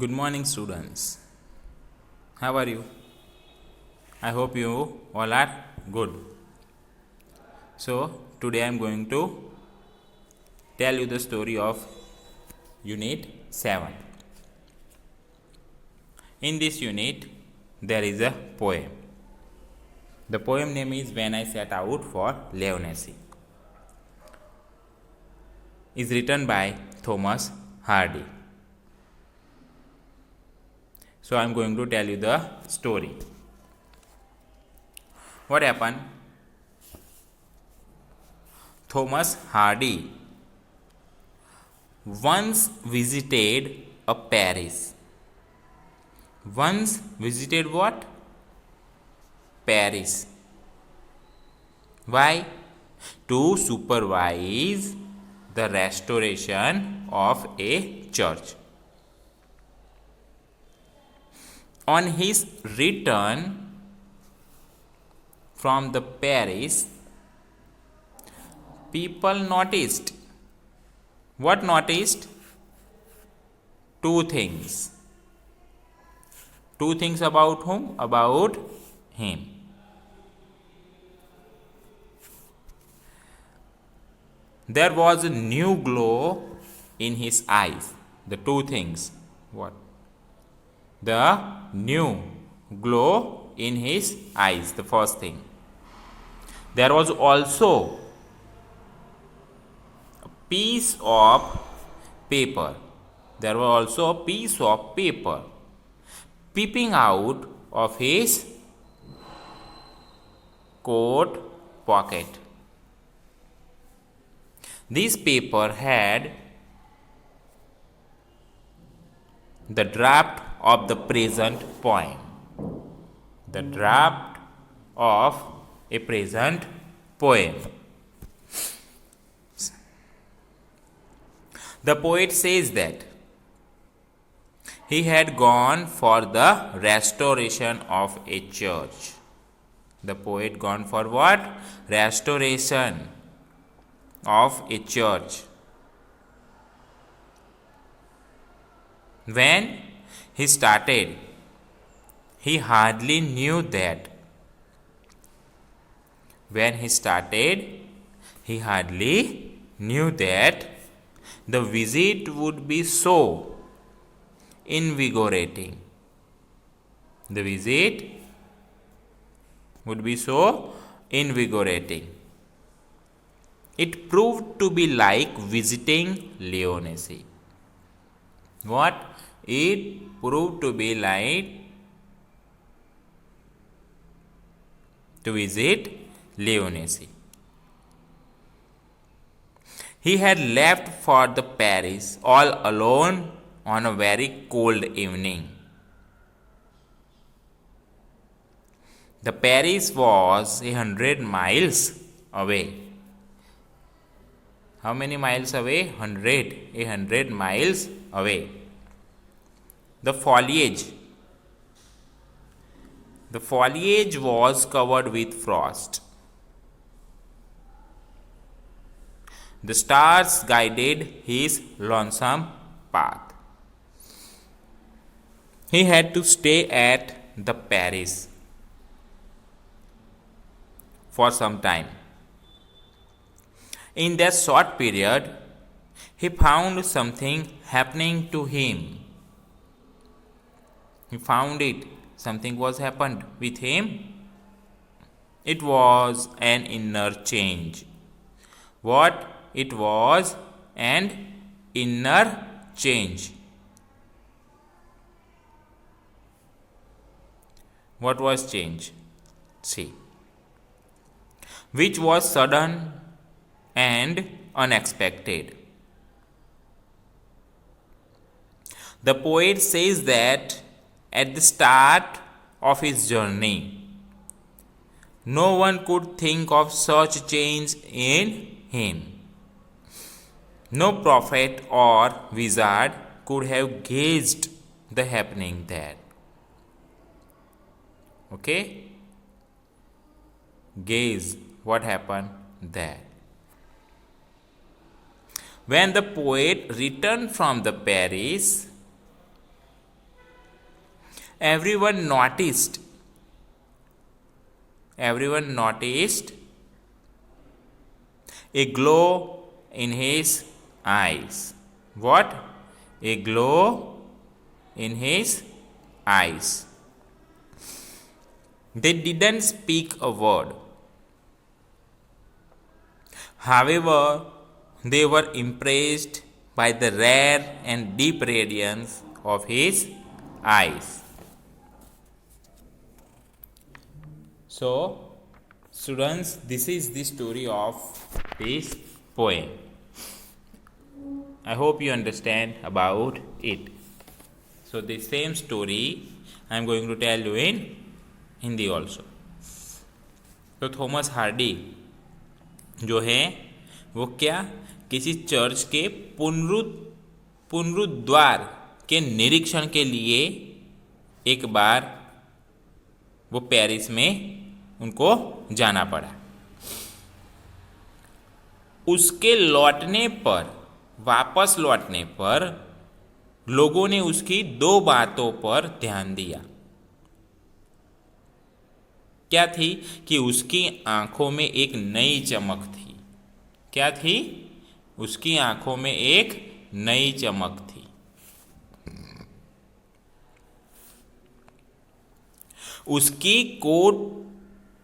Good morning, students. How are you? I hope you all are good. So, today I am going to tell you the story of Unit 7. In this unit, there is a poem. The poem name is When I Set Out for Leonacy. Is written by Thomas Hardy. So I am going to tell you the story. What happened? Thomas Hardy once visited a Paris. Once visited what? Paris. Why? To supervise the restoration of a church. On his return from the Paris, people noticed. What noticed? Two things. Two things about whom? About him. There was a new glow in his eyes. The two things. What? The new glow in his eyes, the first thing. There was also a piece of paper. There was also a piece of paper peeping out of his coat pocket. This paper had the draft of the present poem. The draft of a present poem. The poet says that he had gone for the restoration of a church. The poet gone for what? Restoration of a church. When he started, he hardly knew that. When he started, he hardly knew that the visit would be so invigorating. The visit would be so invigorating. It proved to be like visiting Leonacy. What? It proved to be like to visit Leonacy. He had left for the Paris all alone on a very cold evening. The Paris was 100 miles away. How many miles away? 100 miles away. The foliage was covered with frost. The stars guided his lonesome path. He had to stay at the Paris for some time. In that short period, he found something happening to him. He found it. Something was happened with him. It was an inner change. What? It was an inner change. What was change? See. Which was sudden and unexpected. The poet says that at the start of his journey, no one could think of such change in him. No prophet or wizard could have gauged the happening there. Okay? Gaze what happened there. When the poet returned from the Paris, Everyone noticed. Everyone noticed a glow in his eyes. What? A glow in his eyes. They didn't speak a word. However, they were impressed by the rare and deep radiance of his eyes. So, students, this is the story of this poem. I hope you understand about it. So, the same story I am going to tell you in Hindi also. तो Thomas Hardy जो है वो क्या किसी church के पुनरुद्वार के निरीक्षण के लिए एक बार वो पेरिस में उनको जाना पड़ा। उसके वापस लौटने पर लोगों ने उसकी दो बातों पर ध्यान दिया। क्या थी कि उसकी आंखों में एक नई चमक थी। क्या थी? उसकी आंखों में एक नई चमक थी। उसकी कोट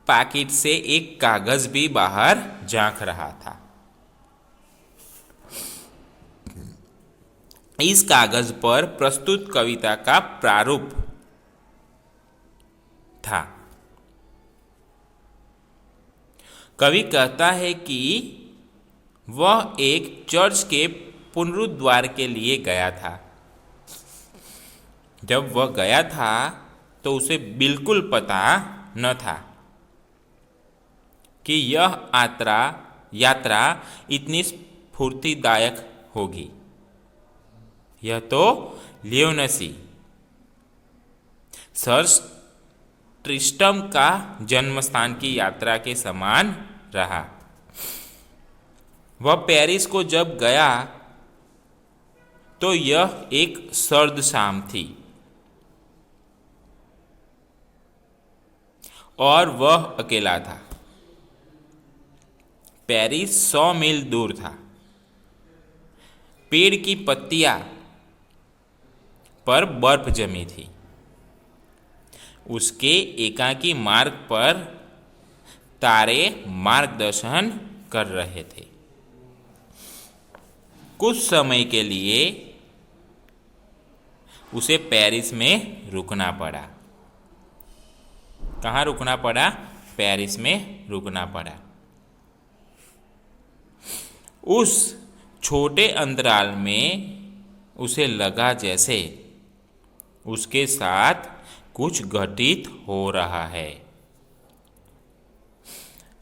पैकेट से एक कागज भी बाहर झांक रहा था। इस कागज पर प्रस्तुत कविता का प्रारूप था। कवि कहता है कि वह एक चर्च के पुनरुद्वार के लिए गया था। जब वह गया था तो उसे बिल्कुल पता न था कि यह यात्रा इतनी स्फूर्तिदायक होगी। यह तो लियोनसी सर ट्रिस्टम का जन्म स्थान की यात्रा के समान रहा। वह पेरिस को जब गया तो यह एक सर्द शाम थी और वह अकेला था। पेरिस 100 मील दूर था। पेड़ की पत्तियां पर बर्फ जमी थी। उसके एकाकी मार्ग पर तारे मार्गदर्शन कर रहे थे। कुछ समय के लिए उसे पेरिस में रुकना पड़ा। कहाँ रुकना पड़ा? पेरिस में रुकना पड़ा। उस छोटे अंतराल में उसे लगा जैसे उसके साथ कुछ घटित हो रहा है।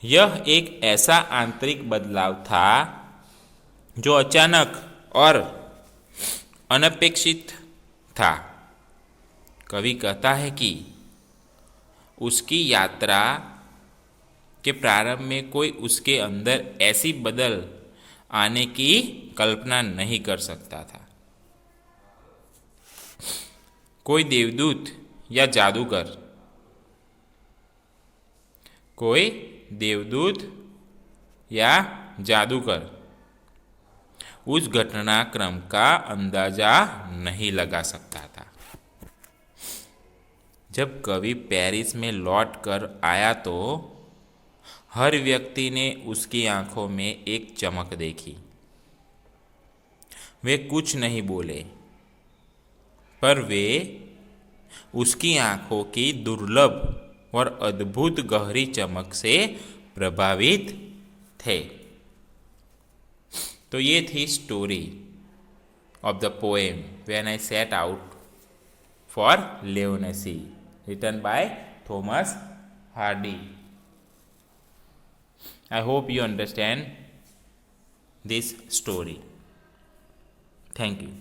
यह एक ऐसा आंतरिक बदलाव था जो अचानक और अनपेक्षित था। कवि कहता है कि उसकी यात्रा के प्रारंभ में कोई उसके अंदर ऐसी बदल आने की कल्पना नहीं कर सकता था। कोई देवदूत या जादूगर उस घटनाक्रम का अंदाजा नहीं लगा सकता था। जब कवि पेरिस में लौट कर आया तो हर व्यक्ति ने उसकी आंखों में एक चमक देखी। वे कुछ नहीं बोले, पर वे उसकी आंखों की दुर्लभ और अद्भुत गहरी चमक से प्रभावित थे। तो ये थी story of the poem when I set out for Lyonnesse, written by Thomas Hardy. I hope you understand this story. Thank you.